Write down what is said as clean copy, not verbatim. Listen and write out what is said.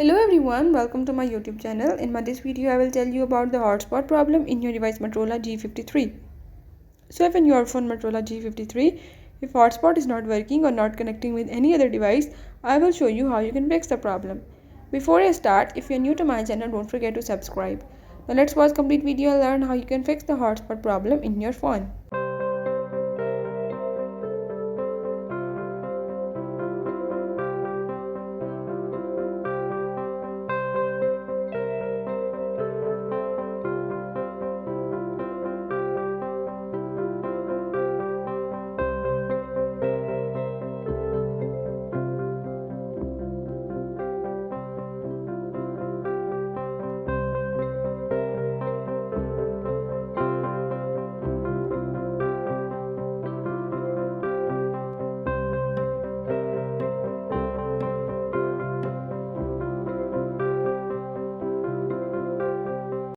Hello everyone, welcome to my YouTube channel. In this video, I will tell you about the hotspot problem in your device Motorola G53. So if in your phone Motorola G53, if hotspot is not working or not connecting with any other device, I will show you how you can fix the problem. Before I start, if you are new to my channel, don't forget to subscribe. Now let's watch complete video and learn how you can fix the hotspot problem in your phone.